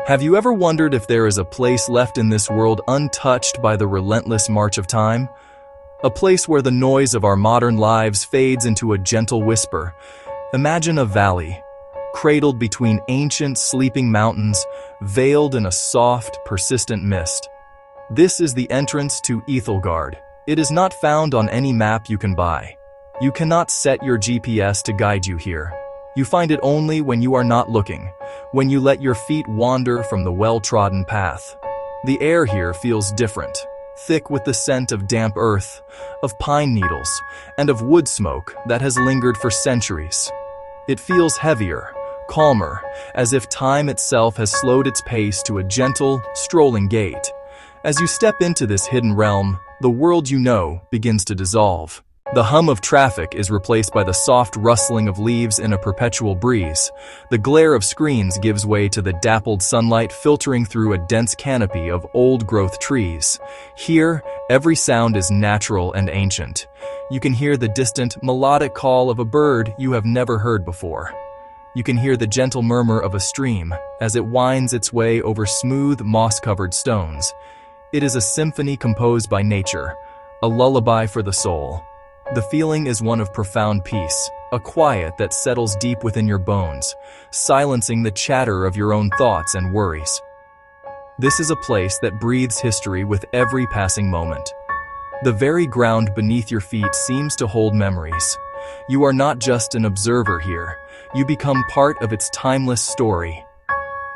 Have you ever wondered if there is a place left in this world untouched by the relentless march of time? A place where the noise of our modern lives fades into a gentle whisper. Imagine a valley, cradled between ancient sleeping mountains, veiled in a soft, persistent mist. This is the entrance to Aethelgard. It is not found on any map you can buy. You cannot set your GPS to guide you here. You find it only when you are not looking, when you let your feet wander from the well-trodden path. The air here feels different, thick with the scent of damp earth, of pine needles, and of wood smoke that has lingered for centuries. It feels heavier, calmer, as if time itself has slowed its pace to a gentle, strolling gait. As you step into this hidden realm, the world you know begins to dissolve. The hum of traffic is replaced by the soft rustling of leaves in a perpetual breeze. The glare of screens gives way to the dappled sunlight filtering through a dense canopy of old-growth trees. Here, every sound is natural and ancient. You can hear the distant, melodic call of a bird you have never heard before. You can hear the gentle murmur of a stream as it winds its way over smooth, moss-covered stones. It is a symphony composed by nature, a lullaby for the soul. The feeling is one of profound peace, a quiet that settles deep within your bones, silencing the chatter of your own thoughts and worries. This is a place that breathes history with every passing moment. The very ground beneath your feet seems to hold memories. You are not just an observer here, you become part of its timeless story.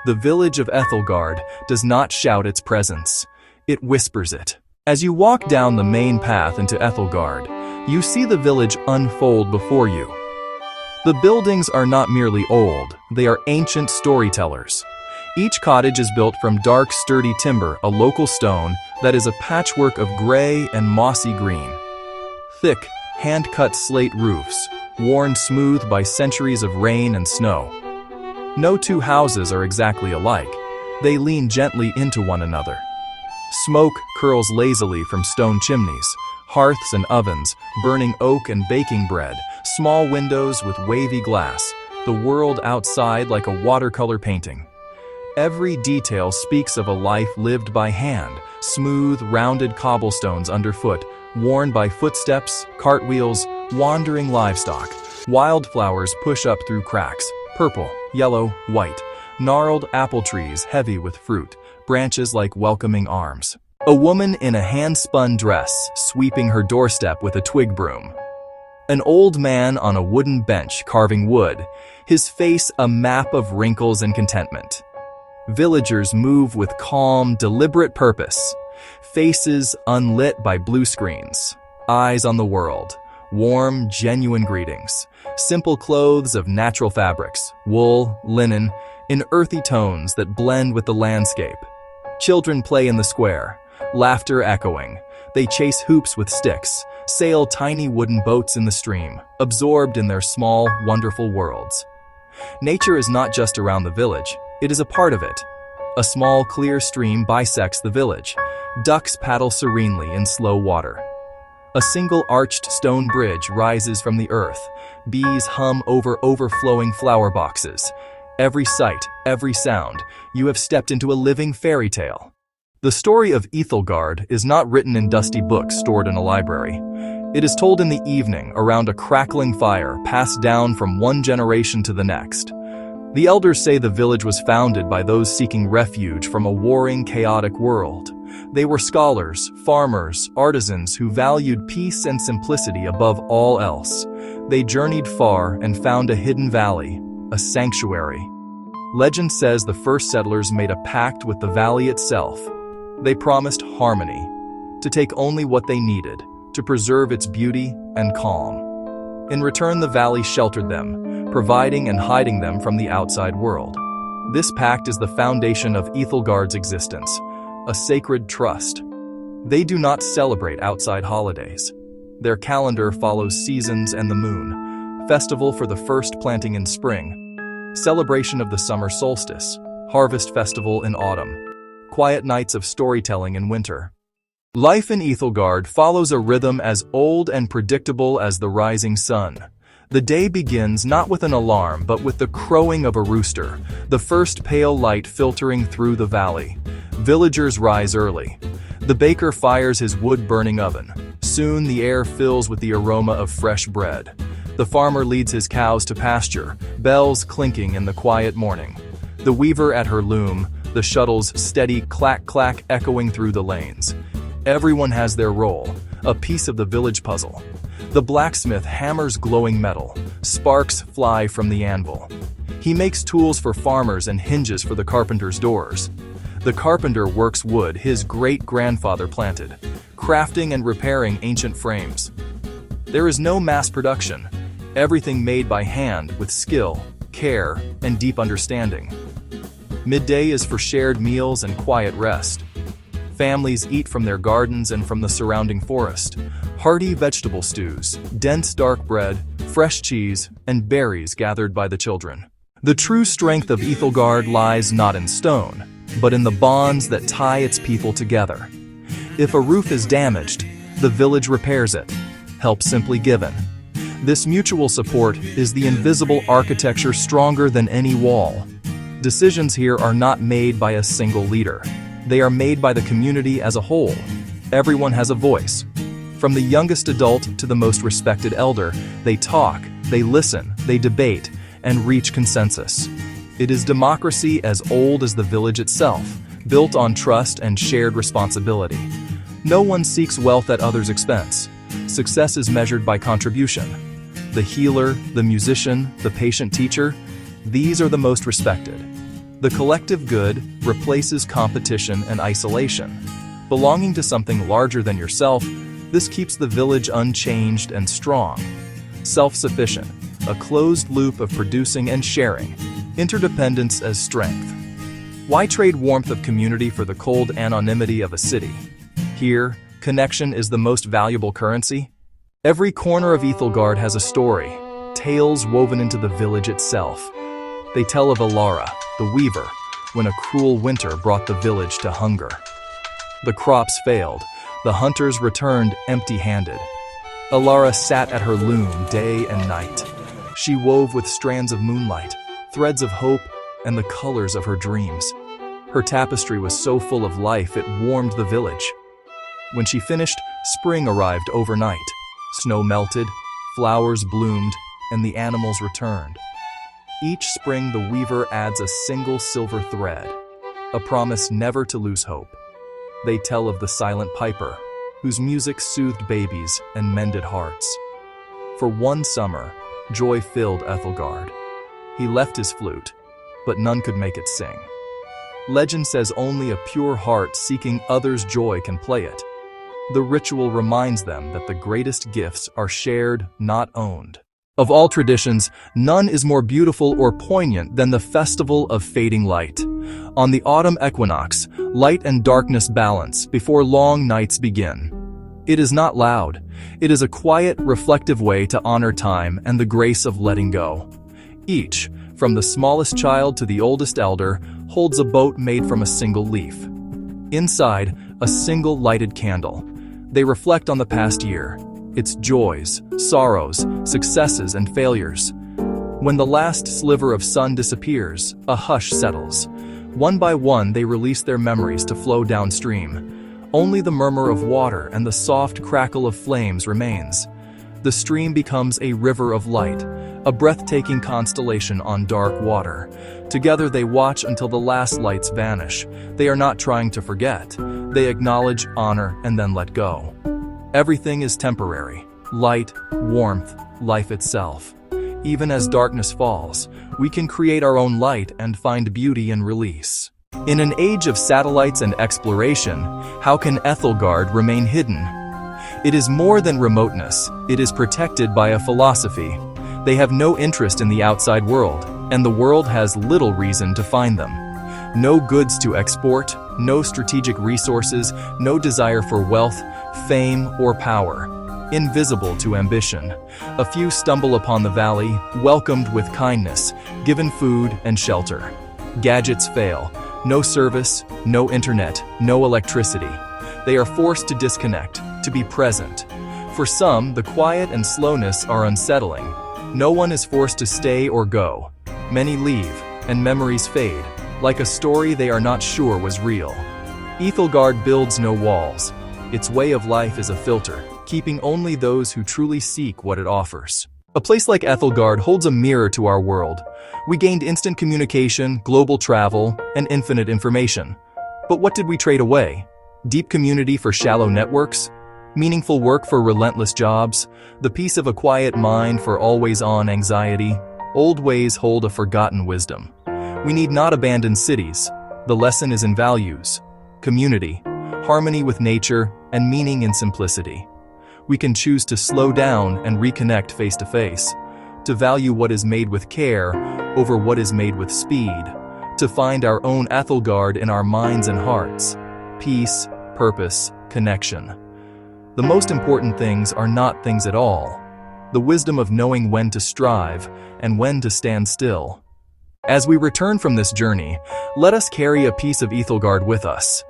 The village of Aethelgard does not shout its presence, it whispers it. As you walk down the main path into Aethelgard, you see the village unfold before you. The buildings are not merely old, they are ancient storytellers. Each cottage is built from dark, sturdy timber, a local stone that is a patchwork of gray and mossy green. Thick, hand-cut slate roofs, worn smooth by centuries of rain and snow. No two houses are exactly alike. They lean gently into one another. Smoke curls lazily from stone chimneys, hearths and ovens, burning oak and baking bread, small windows with wavy glass, the world outside like a watercolor painting. Every detail speaks of a life lived by hand, smooth, rounded cobblestones underfoot, worn by footsteps, cartwheels, wandering livestock. Wildflowers push up through cracks, purple, yellow, white, gnarled apple trees heavy with fruit, branches like welcoming arms. A woman in a hand-spun dress sweeping her doorstep with a twig broom. An old man on a wooden bench carving wood, his face a map of wrinkles and contentment. Villagers move with calm, deliberate purpose, faces unlit by blue screens, eyes on the world, warm, genuine greetings, simple clothes of natural fabrics, wool, linen, in earthy tones that blend with the landscape. Children play in the square, laughter echoing. They chase hoops with sticks, sail tiny wooden boats in the stream, absorbed in their small, wonderful worlds. Nature is not just around the village, it is a part of it. A small, clear stream bisects the village. Ducks paddle serenely in slow water. A single arched stone bridge rises from the earth. Bees hum over overflowing flower boxes. Every sight, every sound, you have stepped into a living fairy tale. The story of Aethelgard is not written in dusty books stored in a library. It is told in the evening around a crackling fire passed down from one generation to the next. The elders say the village was founded by those seeking refuge from a warring, chaotic world. They were scholars, farmers, artisans who valued peace and simplicity above all else. They journeyed far and found a hidden valley, a sanctuary. Legend says the first settlers made a pact with the valley itself. They promised harmony, to take only what they needed, to preserve its beauty and calm. In return, the valley sheltered them, providing and hiding them from the outside world. This pact is the foundation of Aethelgard's existence, a sacred trust. They do not celebrate outside holidays. Their calendar follows seasons and the moon, festival for the first planting in spring, celebration of the summer solstice, harvest festival in autumn, quiet nights of storytelling in winter. Life in Aethelgard follows a rhythm as old and predictable as the rising sun. The day begins not with an alarm but with the crowing of a rooster, the first pale light filtering through the valley. Villagers rise early. The baker fires his wood-burning oven. Soon the air fills with the aroma of fresh bread. The farmer leads his cows to pasture, bells clinking in the quiet morning. The weaver at her loom, the shuttle's steady clack-clack echoing through the lanes. Everyone has their role, a piece of the village puzzle. The blacksmith hammers glowing metal. Sparks fly from the anvil. He makes tools for farmers and hinges for the carpenter's doors. The carpenter works wood his great-grandfather planted, crafting and repairing ancient frames. There is no mass production. Everything made by hand with skill, care, and deep understanding. Midday is for shared meals and quiet rest. Families eat from their gardens and from the surrounding forest. Hearty vegetable stews, dense dark bread, fresh cheese, and berries gathered by the children. The true strength of Aethelgard lies not in stone, but in the bonds that tie its people together. If a roof is damaged, the village repairs it. Help simply given. This mutual support is the invisible architecture stronger than any wall. Decisions here are not made by a single leader. They are made by the community as a whole. Everyone has a voice. From the youngest adult to the most respected elder, they talk, they listen, they debate, and reach consensus. It is democracy as old as the village itself, built on trust and shared responsibility. No one seeks wealth at others' expense. Success is measured by contribution. The healer, the musician, the patient teacher, these are the most respected. The collective good replaces competition and isolation. Belonging to something larger than yourself, this keeps the village unchanged and strong. Self-sufficient, a closed loop of producing and sharing. Interdependence as strength. Why trade warmth of community for the cold anonymity of a city? Here, connection is the most valuable currency. Every corner of Aethelgard has a story, tales woven into the village itself. They tell of Alara, the weaver, when a cruel winter brought the village to hunger. The crops failed, the hunters returned empty-handed. Alara sat at her loom day and night. She wove with strands of moonlight, threads of hope, and the colors of her dreams. Her tapestry was so full of life it warmed the village. When she finished, spring arrived overnight. Snow melted, flowers bloomed, and the animals returned. Each spring the weaver adds a single silver thread, a promise never to lose hope. They tell of the silent piper, whose music soothed babies and mended hearts. For one summer, joy filled Aethelgard. He left his flute, but none could make it sing. Legend says only a pure heart seeking others' joy can play it. The ritual reminds them that the greatest gifts are shared, not owned. Of all traditions, none is more beautiful or poignant than the festival of fading light. On the autumn equinox, light and darkness balance before long nights begin. It is not loud. It is a quiet, reflective way to honor time and the grace of letting go. Each, from the smallest child to the oldest elder, holds a boat made from a single leaf. Inside, a single lighted candle. They reflect on the past year, its joys, sorrows, successes, and failures. When the last sliver of sun disappears, a hush settles. One by one, they release their memories to flow downstream. Only the murmur of water and the soft crackle of flames remains. The stream becomes a river of light, a breathtaking constellation on dark water. Together they watch until the last lights vanish. They are not trying to forget. They acknowledge, honor, and then let go. Everything is temporary. Light, warmth, life itself. Even as darkness falls, we can create our own light and find beauty in release. In an age of satellites and exploration, how can Aethelgard remain hidden? It is more than remoteness. It is protected by a philosophy. They have no interest in the outside world, and the world has little reason to find them. No goods to export, no strategic resources, no desire for wealth, fame, or power. Invisible to ambition. A few stumble upon the valley, welcomed with kindness, given food and shelter. Gadgets fail. No service, no internet, no electricity. They are forced to disconnect, to be present. For some, the quiet and slowness are unsettling. No one is forced to stay or go. Many leave, and memories fade, like a story they are not sure was real. Aethelgard builds no walls. Its way of life is a filter, keeping only those who truly seek what it offers. A place like Aethelgard holds a mirror to our world. We gained instant communication, global travel, and infinite information. But what did we trade away? Deep community for shallow networks? Meaningful work for relentless jobs? The peace of a quiet mind for always-on anxiety? Old ways hold a forgotten wisdom. We need not abandon cities. The lesson is in values, community, harmony with nature, and meaning in simplicity. We can choose to slow down and reconnect face to face, to value what is made with care over what is made with speed, to find our own Aethelgard in our minds and hearts. Peace, purpose, connection. The most important things are not things at all. The wisdom of knowing when to strive and when to stand still. As we return from this journey, let us carry a piece of Aethelgard with us.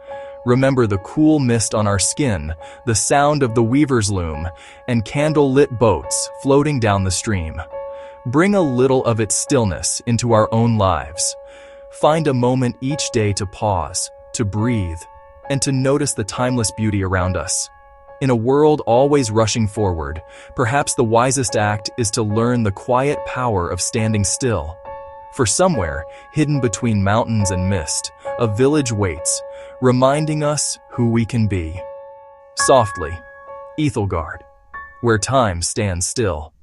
Remember the cool mist on our skin, the sound of the weaver's loom, and candle-lit boats floating down the stream. Bring a little of its stillness into our own lives. Find a moment each day to pause, to breathe, and to notice the timeless beauty around us. In a world always rushing forward, perhaps the wisest act is to learn the quiet power of standing still. For somewhere, hidden between mountains and mist, a village waits, reminding us who we can be. Softly, Aethelgard, where time stands still.